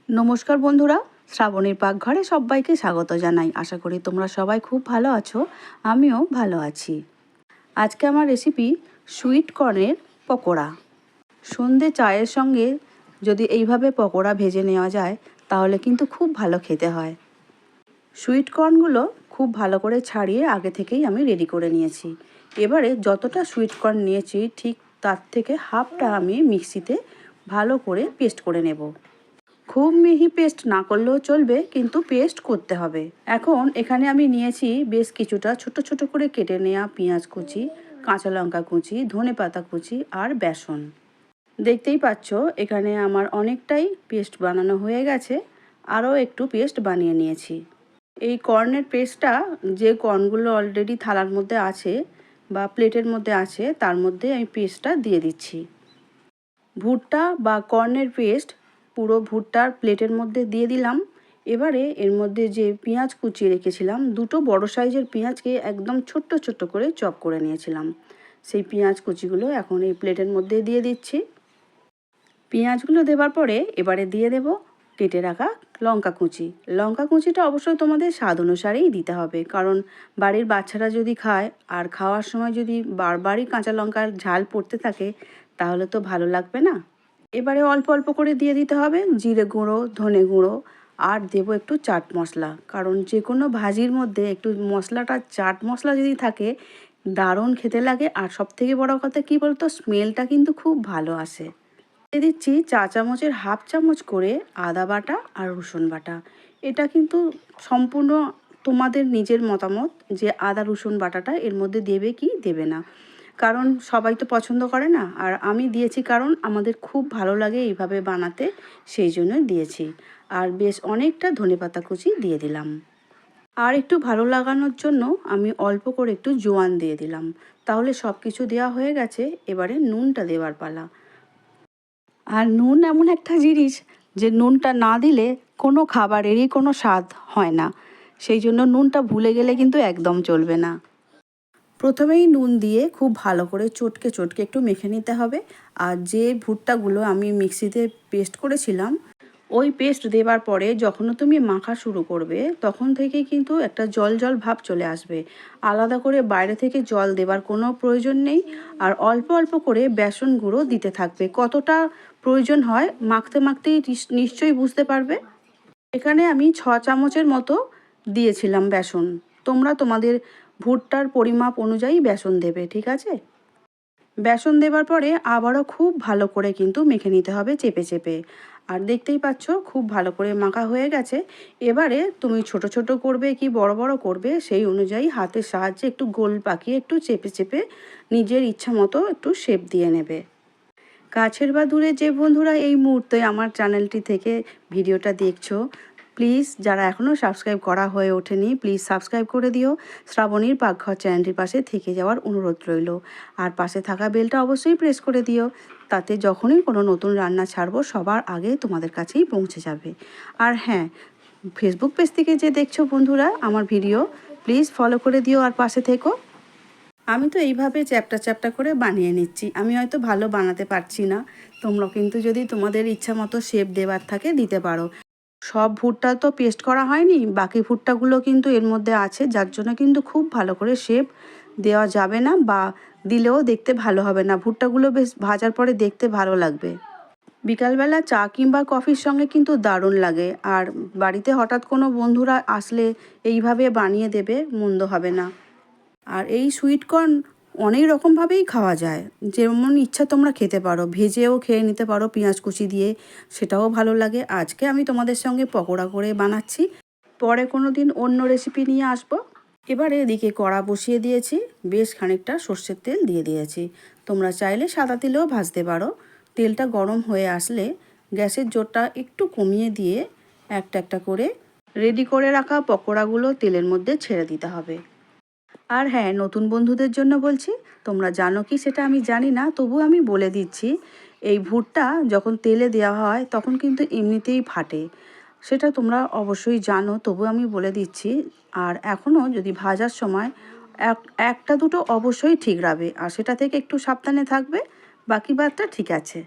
নমস্কার বন্ধুরা, শ্রাবণীর পাকঘরে সবাইকে স্বাগত জানাই। আশা করি তোমরা সবাই খুব ভালো আছো, আমিও ভালো আছি। আজকে আমার রেসিপি সুইট কর্নের পকোড়া। সন্ধে চায়ের সঙ্গে যদি এইভাবে পকোড়া ভেজে নেওয়া যায় তাহলে কিন্তু খুব ভালো খেতে হয়। সুইট কর্নগুলো খুব ভালো করে ছাড়িয়ে আগে থেকেই আমি রেডি করে নিয়েছি। এবারে যতটা সুইট কর্ন নিয়েছি ঠিক তার থেকে হাফটা আমি মিক্সিতে ভালো করে পেস্ট করে নেব। খুব মিহি পেস্ট না করলেও চলবে, কিন্তু পেস্ট করতে হবে। এখন এখানে আমি নিয়েছি বেশ কিছুটা ছোট ছোট করে কেটে নেওয়া পেঁয়াজ কুচি, কাঁচা লঙ্কা কুচি, ধনেপাতা কুচি আর বেসন। দেখতেই পাচ্ছ এখানে আমার অনেকটাই পেস্ট বানানো হয়ে গেছে, আরও একটু পেস্ট বানিয়ে নিয়েছি। এই কর্নের পেস্টটা যে কর্নগুলো অলরেডি থালার মধ্যে আছে বা প্লেটের মধ্যে আছে তার মধ্যে আমি পেস্টটা দিয়ে দিচ্ছি। ভুট্টা বা কর্নের পেস্ট পুরো ভুট্টার প্লেটের মধ্যে দিয়ে দিলাম। এবারে এর মধ্যে যে পেঁয়াজ কুচিয়ে রেখেছিলাম, দুটো বড় সাইজের পেঁয়াজকে একদম ছোট্ট ছোট্ট করে চপ করে নিয়েছিলাম, সেই পেঁয়াজ কুচিগুলো এখন এই প্লেটের মধ্যে দিয়ে দিচ্ছি। পেঁয়াজগুলো দেওয়ার পরে এবারে দিয়ে দেব কেটে রাখা লঙ্কা কুচি। লঙ্কা কুচিটা অবশ্যই তোমাদের স্বাদ অনুসারেই দিতে হবে, কারণ বাড়ির বাচ্চারা যদি খায় আর খাওয়ার সময় যদি বারবারই কাঁচা লঙ্কার ঝাল পড়তে থাকে তাহলে তো ভালো লাগবে না। এবারে অল্প অল্প করে দিয়ে দিতে হবে জিরে গুঁড়ো, ধনে গুঁড়ো আর দেবো একটু চাট মশলা, কারণ যে কোনো ভাজির মধ্যে একটু মশলাটা চাট মশলা যদি থাকে দারুণ খেতে লাগে। আর সবথেকে বড় কথা কী বলতো, স্মেলটা কিন্তু খুব ভালো আসে। দিয়ে দিচ্ছি চা চামচের হাফ চামচ করে আদা বাটা আর রসুন বাটা। এটা কিন্তু সম্পূর্ণ তোমাদের নিজের মতামত যে আদা রসুন বাটাটা এর মধ্যে দেবে কি দেবে না, কারণ সবাই তো পছন্দ করে না, আর আমি দিয়েছি কারণ আমাদের খুব ভালো লাগে এইভাবে বানাতে, সেই জন্য দিয়েছি। আর বেশ অনেকটা ধনেপাতা কুচি দিয়ে দিলাম। আর একটু ভালো লাগানোর জন্য আমি অল্প করে একটু জোয়ান দিয়ে দিলাম। তাহলে সব কিছু দেওয়া হয়ে গেছে, এবারে নুনটা দেওয়ার পালা। আর নুন এমন একটা জিনিস যে নুনটা না দিলে কোনো খাবারেরই কোনো স্বাদ হয় না, সেই জন্য নুনটা ভুলে গেলে কিন্তু একদম চলবে না। প্রথমেই নুন দিয়ে খুব ভালো করে চটকে চটকে একটু মেখে নিতে হবে। আর যে ভুট্টাগুলো আমি মিক্সিতে পেস্ট করেছিলাম, ওই পেস্ট দেওয়ার পরে যখন তুমি মাখা শুরু করবে তখন থেকেই কিন্তু একটা জল জল ভাব চলে আসবে। আলাদা করে বাইরে থেকে জল দেওয়ার কোনো প্রয়োজন নেই। আর অল্প অল্প করে বেসন গুঁড়ো দিতে থাকবে, কতটা প্রয়োজন হয় মাখতে মাখতেই নিশ্চয়ই বুঝতে পারবে। এখানে আমি 6 চামচের মতো দিয়েছিলাম বেসন। তোমরা তোমাদের ভুট্টার পরিমাপ অনুযায়ী বেসন দেবে, ঠিক আছে? বেসন দেওয়ার পরে আবারও খুব ভালো করে কিন্তু মেখে নিতে হবে চেপে চেপে। আর দেখতেই পাচ্ছ খুব ভালো করে মাখা হয়ে গেছে। এবারে তুমি ছোট ছোট করবে কি বড় বড় করবে সেই অনুযায়ী হাতের সাহায্যে একটু গোল পাকিয়ে একটু চেপে চেপে নিজের ইচ্ছা মতো একটু শেপ দিয়ে নেবে। কাছের বা দূরে যে বন্ধুরা এই মুহূর্তে আমার চ্যানেলটি থেকে ভিডিওটা দেখছো, প্লিজ যারা এখনও সাবস্ক্রাইব করা হয়ে ওঠেনি প্লিজ সাবস্ক্রাইব করে দিও। শ্রাবণীর পাকঘর চ্যানেলটির পাশে থেকে যাওয়ার অনুরোধ রইল। আর পাশে থাকা বেলটা অবশ্যই প্রেস করে দিও, তাতে যখনই কোনো নতুন রান্না ছাড়বো সবার আগে তোমাদের কাছেই পৌঁছে যাবে। আর হ্যাঁ, ফেসবুক পেজ থেকে যে দেখছো বন্ধুরা আমার ভিডিও, প্লিজ ফলো করে দিও আর পাশে থেকো। আমি তো এইভাবে চ্যাপ্টা চ্যাপ্টা করে বানিয়ে নিচ্ছি, আমি হয়তো ভালো বানাতে পারছি না। তোমরা কিন্তু যদি তোমাদের ইচ্ছা মতো শেপ দেওয়ার থাকে দিতে পারো। সব ভুট্টা তো পেস্ট করা হয়নি, বাকি ভুট্টাগুলো কিন্তু এর মধ্যে আছে, যার জন্য কিন্তু খুব ভালো করে শেপ দেওয়া যাবে না, বা দিলেও দেখতে ভালো হবে না। ভুট্টাগুলো বেশ ভাজার পরে দেখতে ভালো লাগবে। বিকালবেলা চা কিংবা কফির সঙ্গে কিন্তু দারুণ লাগে। আর বাড়িতে হঠাৎ কোনো বন্ধুরা আসলে এইভাবে বানিয়ে দেবে, মন্দ হবে না। আর এই সুইট কর্ন অনেক রকমভাবেই খাওয়া যায়, যেমন ইচ্ছা তোমরা খেতে পারো। ভেজেও খেয়ে নিতে পারো পেঁয়াজ কুচি দিয়ে, সেটাও ভালো লাগে। আজকে আমি তোমাদের সঙ্গে পকোড়া করে বানাচ্ছি, পরে কোনো দিন অন্য রেসিপি নিয়ে আসবো। এবারে এদিকে কড়া বসিয়ে দিয়েছি, বেশ খানিকটা সর্ষের তেল দিয়ে দিয়েছি। তোমরা চাইলে সাদা তেলেও ভাজতে পারো। তেলটা গরম হয়ে আসলে গ্যাসের জোরটা একটু কমিয়ে দিয়ে একটা একটা করে রেডি করে রাখা পকোড়াগুলো তেলের মধ্যে ছেড়ে দিতে হবে। আর হ্যাঁ, নতুন বন্ধুদের জন্য বলছি, তোমরা জানো কি সেটা আমি জানি না, তবু আমি বলে দিচ্ছি। এই ভুট্টা যখন তেলে দেওয়া হয় তখন কিন্তু এমনিতেই ফাটে, সেটা তোমরা অবশ্যই জানো, তবু আমি বলে দিচ্ছি। আর এখনও যদি ভাজার সময় একটা দুটো অবশ্যই ঠিক রাখবে, আর সেটা থেকে একটু সাবধানে থাকবে, বাকি বাদটা ঠিক আছে।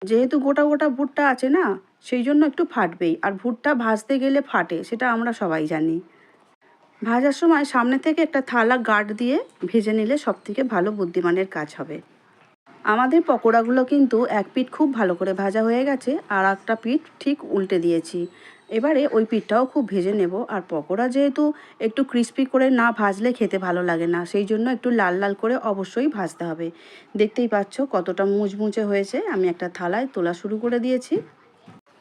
যেহেতু গোটা গোটা ভুট্টা আছে না, সেই জন্য একটু ফাটবেই। আর ভুট্টা ভাজতে গেলে ফাটে, সেটা আমরা সবাই জানি। ভাজার সময় সামনে থেকে একটা থালা গার্ড দিয়ে ভেজে নিলে সবথেকে ভালো বুদ্ধিমানের কাজ হবে। আমাদের পকোড়াগুলো কিন্তু এক পিঠ খুব ভালো করে ভাজা হয়ে গেছে, আর একটা পিঠ ঠিক উল্টে দিয়েছি। এবারে ওই পিঠটাও খুব ভেজে নেব। আর পকোড়া যেহেতু একটু ক্রিস্পি করে না ভাজলে খেতে ভালো লাগে না, সেই জন্য একটু লাল লাল করে অবশ্যই ভাজতে হবে। দেখতেই পাচ্ছ কতটা মুচমুচে হয়েছে। আমি একটা থালায় তোলা শুরু করে দিয়েছি।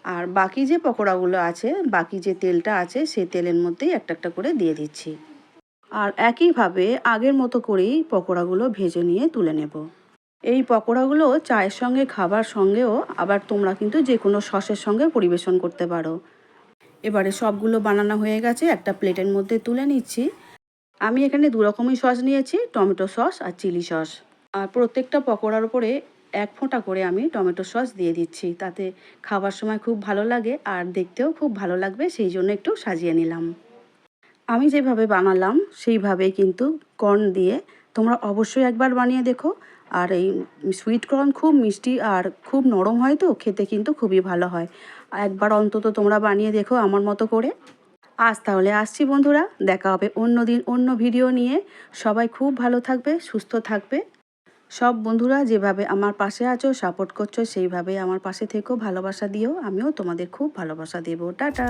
আর বাকি যে পকোড়াগুলো আছে, বাকি যে তেলটা আছে, সেই তেলের মধ্যেই একটা একটা করে দিয়ে দিচ্ছি। আর একইভাবে আগের মতো করেই পকোড়াগুলো ভেজে নিয়ে তুলে নেব। এই পকোড়াগুলো চায়ের সঙ্গে খাবার সঙ্গেও আবার তোমরা কিন্তু যে কোনো সসের সঙ্গে পরিবেশন করতে পারো। এবারে সবগুলো বানানো হয়ে গেছে, একটা প্লেটের মধ্যে তুলে নিচ্ছি। আমি এখানে দু রকমই সস নিয়েছি, টমেটো সস আর চিলি সস। আর প্রত্যেকটা পকোড়ার উপরে এক ফোঁটা করে আমি টমেটো সস দিয়ে দিচ্ছি, তাতে খাবার সময় খুব ভালো লাগে আর দেখতেও খুব ভালো লাগবে, সেই জন্য একটু সাজিয়ে নিলাম। আমি যেভাবে বানালাম সেইভাবেই কিন্তু কর্ন দিয়ে তোমরা অবশ্যই একবার বানিয়ে দেখো। আর এই সুইট কর্ন খুব মিষ্টি আর খুব নরম হয়, তো খেতে কিন্তু খুবই ভালো হয়। একবার অন্তত তোমরা বানিয়ে দেখো আমার মতো করে। আজ তাহলে আসছি বন্ধুরা, দেখা হবে অন্য দিন অন্য ভিডিও নিয়ে। সবাই খুব ভালো থাকবে, সুস্থ থাকবে। সব বন্ধুরা যেভাবে আমার পাশে আছো, সাপোর্ট করছো, সেইভাবেই আমার পাশে থেকো, ভালোবাসা দিও। আমিও তোমাদের খুব ভালোবাসা দেবো। টাটা।